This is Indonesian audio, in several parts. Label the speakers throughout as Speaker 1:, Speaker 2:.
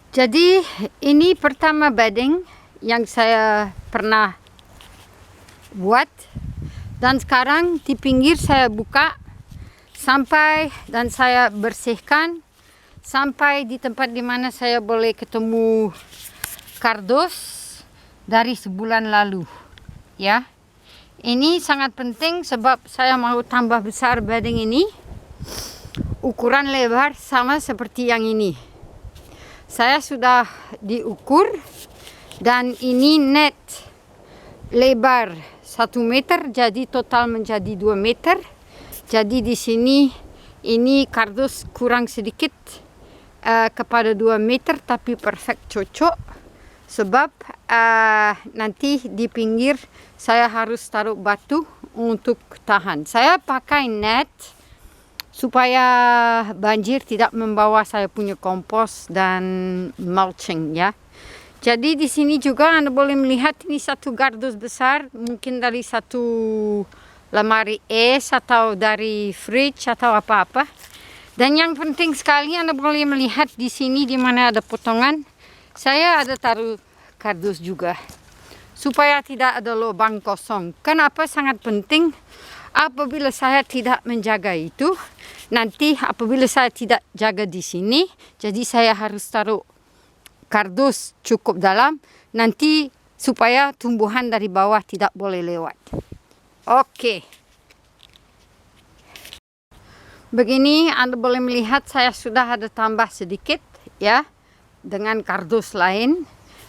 Speaker 1: Jadi ini pertama bedding yang saya pernah buat, dan sekarang di pinggir saya buka sampai dan saya bersihkan sampai di tempat dimana saya boleh ketemu kardus dari sebulan lalu, ya. Ini sangat penting sebab saya mau tambah besar bedding ini. Ukuran lebar sama seperti yang ini. Saya sudah diukur dan ini net lebar 1 meter, jadi total menjadi 2 meter. Jadi di sini ini kardus kurang sedikit kepada 2 meter, tapi perfect cocok. Sebab nanti di pinggir saya harus taruh batu untuk tahan. Saya pakai net supaya banjir tidak membawa saya punya kompos dan mulching, ya. Jadi di sini juga Anda boleh melihat ini satu kardus besar, mungkin dari satu lemari es atau dari fridge atau apa-apa. Dan yang penting sekali Anda boleh melihat di sini di mana ada potongan, saya ada taruh kardus juga supaya tidak ada lubang kosong. Kenapa sangat penting? Apabila saya tidak menjaga itu, nanti apabila saya tidak jaga di sini, jadi saya harus taruh kardus cukup dalam, nanti supaya tumbuhan dari bawah tidak boleh lewat. Oke. Begini Anda boleh melihat saya sudah ada tambah sedikit, ya, dengan kardus lain.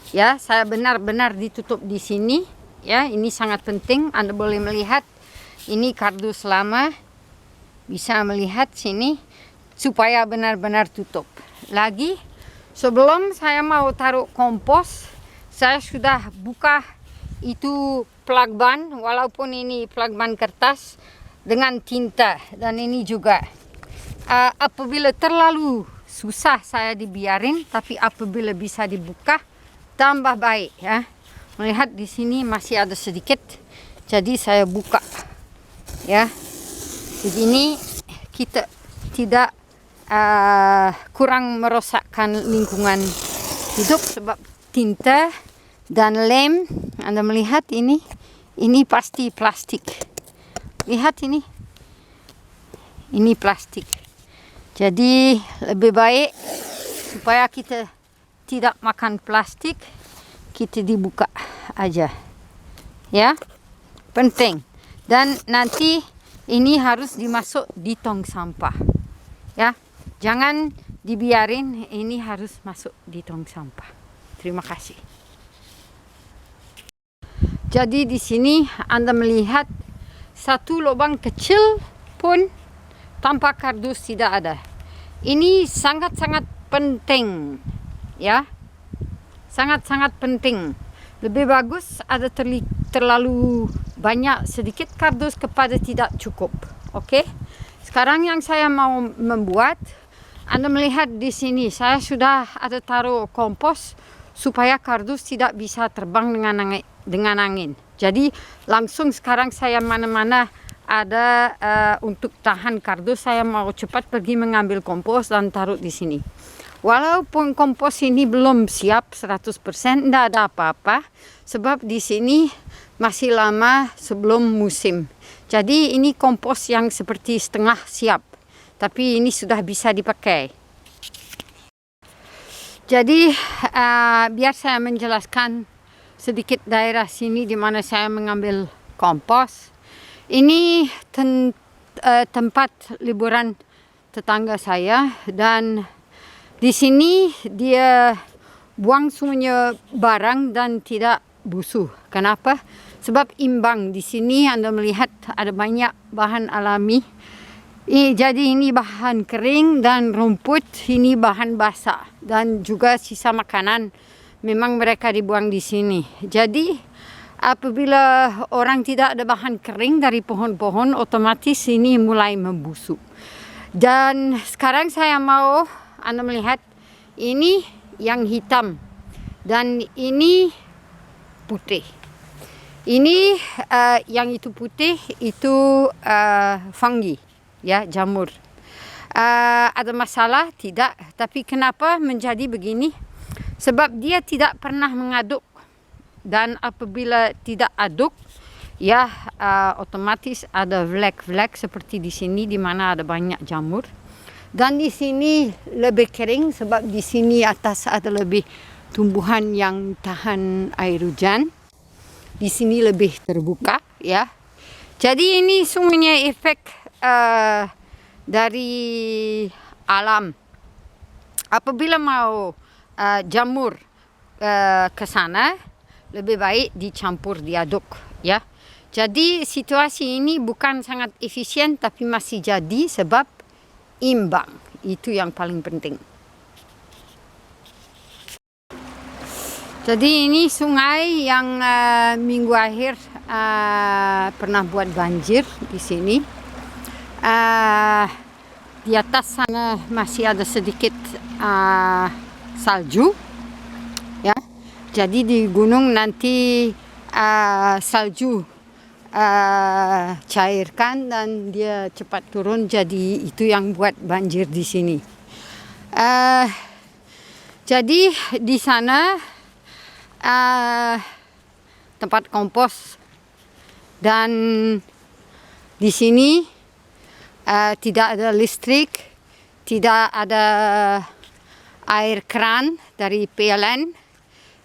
Speaker 1: Ya, saya benar-benar ditutup di sini, ya. Ini sangat penting. Anda boleh melihat ini kardus lama, bisa melihat sini supaya benar-benar tutup. Lagi sebelum saya mau taruh kompos, saya sudah buka itu plug ban, walaupun ini plug ban kertas dengan tinta, dan ini juga apabila terlalu susah saya dibiarin, tapi apabila bisa dibuka tambah baik, ya. Melihat di sini masih ada sedikit, jadi saya buka, ya. Begini kita tidak kurang merosakkan lingkungan hidup, sebab tinta dan lem. Anda melihat ini pasti plastik. Lihat ini plastik. Jadi lebih baik supaya kita tidak makan plastik, kita dibuka aja, ya. Penting. Dan nanti ini harus dimasuk di tong sampah, ya. Jangan dibiarin, ini harus masuk di tong sampah. Terima kasih. Jadi di sini Anda melihat satu lubang kecil pun tanpa kardus tidak ada. Ini sangat-sangat penting, ya. Sangat-sangat penting. Lebih bagus ada terlalu banyak sedikit kardus kepada tidak cukup. Oke. Sekarang yang saya mau membuat, Anda melihat di sini saya sudah ada taruh kompos supaya kardus tidak bisa terbang dengan angin. Jadi langsung sekarang saya mana-mana ada untuk tahan kardus, saya mau cepat pergi mengambil kompos dan taruh di sini. Walaupun kompos ini belum siap 100%, tidak ada apa-apa, sebab di sini masih lama sebelum musim. Jadi ini kompos yang seperti setengah siap, tapi ini sudah bisa dipakai. Jadi biar saya menjelaskan sedikit daerah sini di mana saya mengambil kompos. Ini tempat liburan tetangga saya, dan di sini dia buang semuanya barang dan tidak busuk. Kenapa? Sebab imbang. Di sini Anda melihat ada banyak bahan alami. Jadi ini bahan kering dan rumput, ini bahan basah, dan juga sisa makanan memang mereka dibuang di sini. Jadi apabila orang tidak ada bahan kering dari pohon-pohon, otomatis ini mulai membusuk. Dan sekarang saya mau Anda melihat ini yang hitam dan ini putih. Ini yang itu putih itu fungi, ya, jamur. Ada masalah? Tidak. Tapi kenapa menjadi begini? sebab dia tidak pernah mengaduk, dan apabila tidak aduk ya otomatis ada vlak-vlak seperti di sini di mana ada banyak jamur. Dan di sini lebih kering sebab di sini atas ada lebih tumbuhan yang tahan air hujan. Di sini lebih terbuka ya. Jadi ini semuanya efek dari alam. Apabila mau jamur ke sana, lebih baik dicampur diaduk ya. Jadi situasi ini bukan sangat efisien tapi masih jadi sebab imbang. Itu yang paling penting. Jadi ini sungai yang minggu akhir pernah buat banjir di sini. Di atas sana masih ada sedikit salju ya. Jadi di gunung nanti salju cairkan dan dia cepat turun, jadi itu yang buat banjir di sini. Jadi di sana tempat kompos, dan di sini tidak ada listrik, tidak ada air keran dari PLN,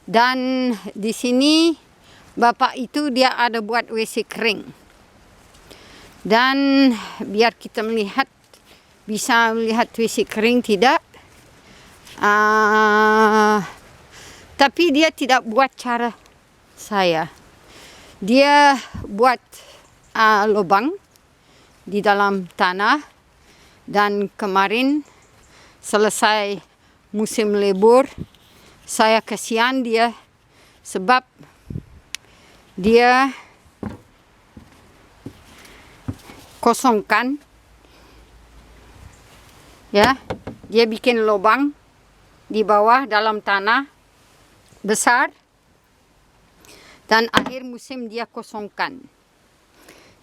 Speaker 1: dan di sini bapak itu dia ada buat WC kering. Dan biar kita melihat, bisa melihat WC kering tidak. Tapi dia tidak buat cara saya. Dia buat lubang di dalam tanah. Dan kemarin selesai musim libur, saya kasihan dia sebab dia kosongkan ya, dia bikin lubang di bawah dalam tanah besar, dan akhir musim dia kosongkan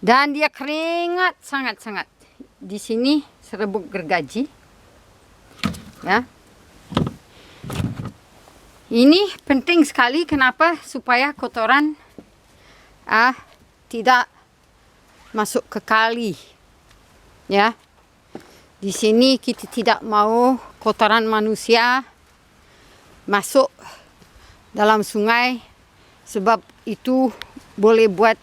Speaker 1: dan dia keringat sangat-sangat. Di sini serbuk gergaji ya. Ini penting sekali. Kenapa? Supaya kotoran tidak masuk ke kali ya. Di sini kita tidak mau kotoran manusia masuk dalam sungai, sebab itu boleh buat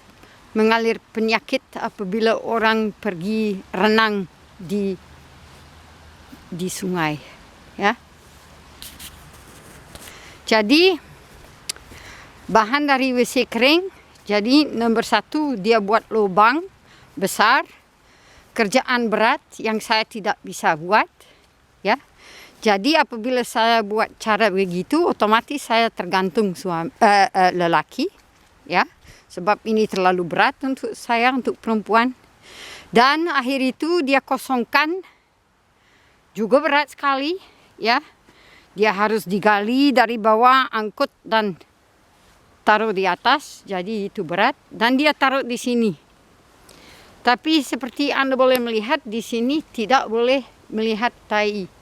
Speaker 1: mengalir penyakit apabila orang pergi renang di sungai ya. Jadi bahan dari WC kering. Jadi nomor 1 dia buat lubang besar, kerjaan berat yang saya tidak bisa buat ya. Jadi apabila saya buat cara begitu, otomatis saya tergantung lelaki ya, sebab ini terlalu berat untuk saya, untuk perempuan. Dan akhir itu dia kosongkan, juga berat sekali ya. Dia harus digali dari bawah, angkut dan taruh di atas, jadi itu berat, dan dia taruh di sini. Tapi seperti Anda boleh melihat di sini tidak boleh melihat tai.